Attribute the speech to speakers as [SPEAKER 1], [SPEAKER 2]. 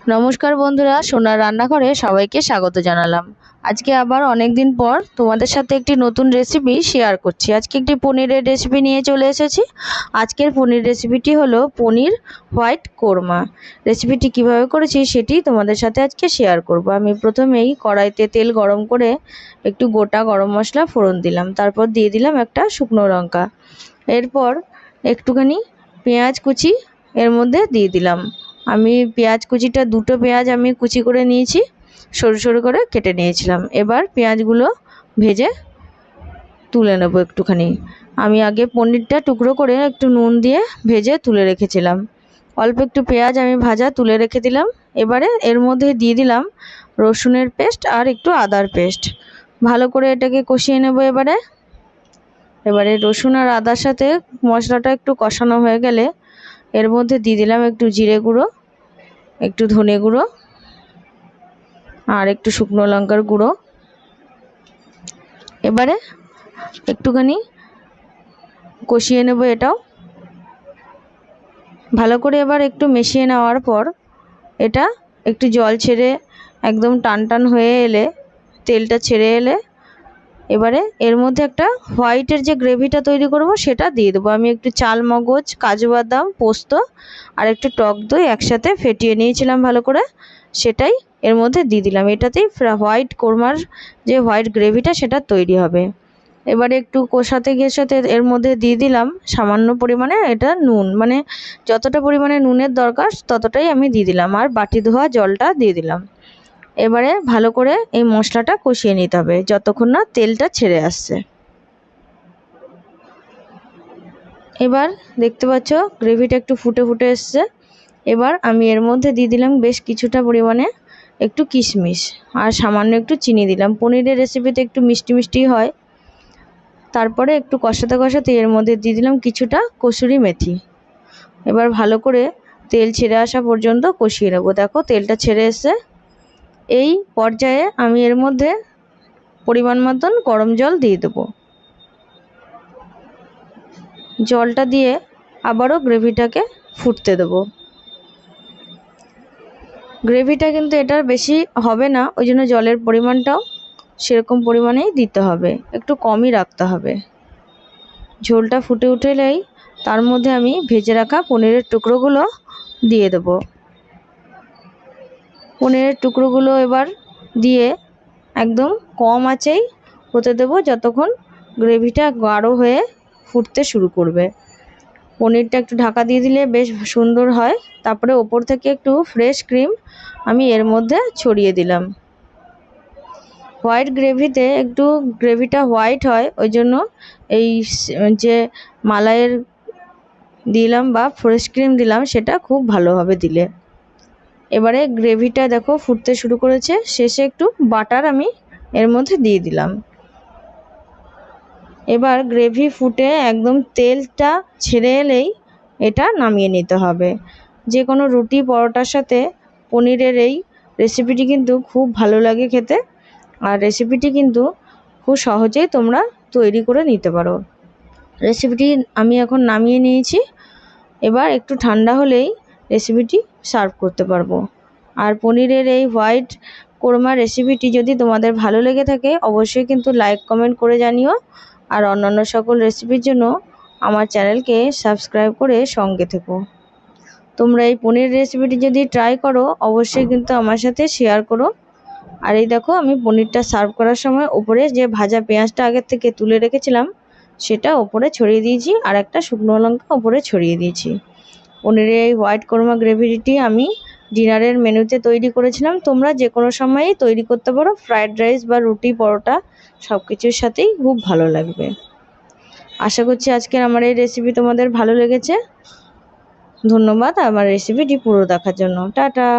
[SPEAKER 1] নমস্কার বন্ধুরা, সোনার রান্নাঘরে সবাইকে স্বাগত জানালাম। আজকে আবার অনেক দিন পর তোমাদের সাথে একটি নতুন রেসিপি শেয়ার করছি। আজকে একটি পনিরের রেসিপি নিয়ে চলে এসেছি। আজকের পনির রেসিপিটি হলো পনির হোয়াইট কোরমা। রেসিপিটি কিভাবে করেছি সেটি তোমাদের সাথে আজকে শেয়ার করব। আমি প্রথমেই কড়াইতে তেল গরম করে একটু গোটা গরম মশলা ফোড়ন দিলাম, তারপর দিয়ে দিলাম একটা শুকনো লঙ্কা, এরপর একটুখানি পেঁয়াজ কুচি এর মধ্যে দিয়ে দিলাম। আমি পেঁয়াজ কুচিটা দুটো পেঁয়াজ আমি কুচি করে নিয়েছি, সরু সরু করে কেটে নিয়েছিলাম। এবার পেঁয়াজগুলো ভেজে তুলে নেব একটুখানি। আমি আগে পনিরটা টুকরো করে একটু নুন দিয়ে ভেজে তুলে রেখেছিলাম। অল্প একটু পেঁয়াজ আমি ভাজা তুলে রেখে দিলাম। এবারে এর মধ্যে দিয়ে দিলাম রসুনের পেস্ট আর একটু আদার পেস্ট। ভালো করে এটাকে কষিয়ে নেব। এবারে রসুন আর আদার সাথে মশলাটা একটু কষানো হয়ে গেলে এর মধ্যে দিয়ে দিলাম একটু জিরে গুঁড়ো, একটু ধনে গুঁড়ো আর একটু শুকনো লঙ্কার গুঁড়ো। এবারে একটুখানি কষিয়ে নেব এটাও ভালো করে। এবার একটু মিশিয়ে নেওয়ার পর এটা একটু জল ছেড়ে একদম টান টান হয়ে এলে, তেলটা ছেড়ে এলে এবারে এর মধ্যে একটা হোয়াইটের যে গ্রেভিটা তৈরি করব সেটা দিয়ে দেবো। আমি একটু চাল মগজ, কাজু বাদাম, পোস্ত আর একটু টক দই একসাথে ফেটিয়ে নিয়েছিলাম ভালো করে, সেটাই এর মধ্যে দিয়ে দিলাম। এটাতেই হোয়াইট কোরমার যে হোয়াইট গ্রেভিটা সেটা তৈরি হবে। এবারে একটু কষাতে সাথে এর মধ্যে দিয়ে দিলাম সামান্য পরিমাণে এটা নুন, মানে যতটা পরিমাণে নুনের দরকার ততটাই আমি দিয়ে দিলাম, আর বাটি ধোয়া জলটা দিয়ে দিলাম। এবারে ভালো করে এই মশলাটা কষিয়ে নিতে হবে যতক্ষণ না তেলটা ছেড়ে আসছে। এবার দেখতে পাচ্ছ গ্রেভিটা একটু ফুটে ফুটে এসছে। এবার আমি এর মধ্যে দিয়ে দিলাম বেশ কিছুটা পরিমাণে একটু কিশমিশ আর সামান্য একটু চিনি দিলাম। পনিরের রেসিপিতে একটু মিষ্টি মিষ্টি হয়। তারপরে একটু কষাতে কষাতে এর মধ্যে দিয়ে দিলাম কিছুটা কসুরি মেথি। এবার ভালো করে তেল ছেড়ে আসা পর্যন্ত কষিয়ে নেব। দেখো তেলটা ছেড়ে এসছে। এই পর্যায়ে আমি এর মধ্যে পরিমাণ মতন গরম জল দিয়ে দেবো। জলটা দিয়ে আবারও গ্রেভিটাকে ফুটতে দেবো। গ্রেভিটা কিন্তু এটার বেশি হবে না, ওই জন্য জলের পরিমাণটাও সেরকম পরিমাণেই দিতে হবে, একটু কমই রাখতে হবে। ঝোলটা ফুটে উঠলেই তার মধ্যে আমি ভেজে রাখা পনিরের টুকরোগুলো দিয়ে দেবো। পনিরের টুকরোগুলো এবার দিয়ে একদম কম আঁচেই হতে দেবো যতক্ষণ গ্রেভিটা গাঢ় হয়ে ফুটতে শুরু করবে। পনিরটা একটু ঢাকা দিয়ে দিলে বেশ সুন্দর হয়। তারপরে ওপর থেকে একটু ফ্রেশ ক্রিম আমি এর মধ্যে ছড়িয়ে দিলাম। হোয়াইট গ্রেভিতে একটু গ্রেভিটা হোয়াইট হয়, ওই জন্য এই যে মালাইয়ের দিলাম বা ফ্রেশ ক্রিম দিলাম সেটা খুব ভালোভাবে দিলে। এবারে গ্রেভিটা দেখো ফুটতে শুরু করেছে, শেষে একটু বাটার আমি এর মধ্যে দিয়ে দিলাম। এবার গ্রেভি ফুটে একদম তেলটা ছেড়ে এলেই এটা নামিয়ে নিতে হবে। যে কোনো রুটি পরোটার সাথে পনিরের এই রেসিপিটি কিন্তু খুব ভালো লাগে খেতে, আর রেসিপিটি কিন্তু খুব সহজেই তোমরা তৈরি করে নিতে পারো। রেসিপিটি আমি এখন নামিয়ে নিয়েছি। এবার একটু ঠান্ডা হলেই রেসিপিটি সার্ভ করতে পারবো। আর পনিরের এই হোয়াইট কোরমা রেসিপিটি যদি তোমাদের ভালো লেগে থাকে অবশ্যই কিন্তু লাইক কমেন্ট করে জানিও। আর অন্যান্য সকল রেসিপির জন্য আমার চ্যানেলকে সাবস্ক্রাইব করে সঙ্গে থেকো। তোমরা এই পনির রেসিপিটি যদি ট্রাই করো অবশ্যই কিন্তু আমার সাথে শেয়ার করো। আর এই দেখো আমি পনিরটা সার্ভ করার সময় উপরে যে ভাজা পেঁয়াজটা আগের থেকে তুলে রেখেছিলাম সেটা ওপরে ছড়িয়ে দিয়েছি, আর একটা শুকনো লঙ্কা ওপরে ছড়িয়ে দিয়েছি। পনিরের এই হোয়াইট কোরমা গ্রেভিটি আমি ডিনারের মেনুতে তৈরি করেছিলাম। তোমরা যে কোনো সময়ই তৈরি করতে পারো, ফ্রায়েড রাইস বা রুটি পরোটা সব কিছুর সাথেই খুব ভালো লাগবে। আশা করছি আজকের আমার এই রেসিপি তোমাদের ভালো লেগেছে। ধন্যবাদ আমার রেসিপিটি পুরো দেখার জন্য। টাটা।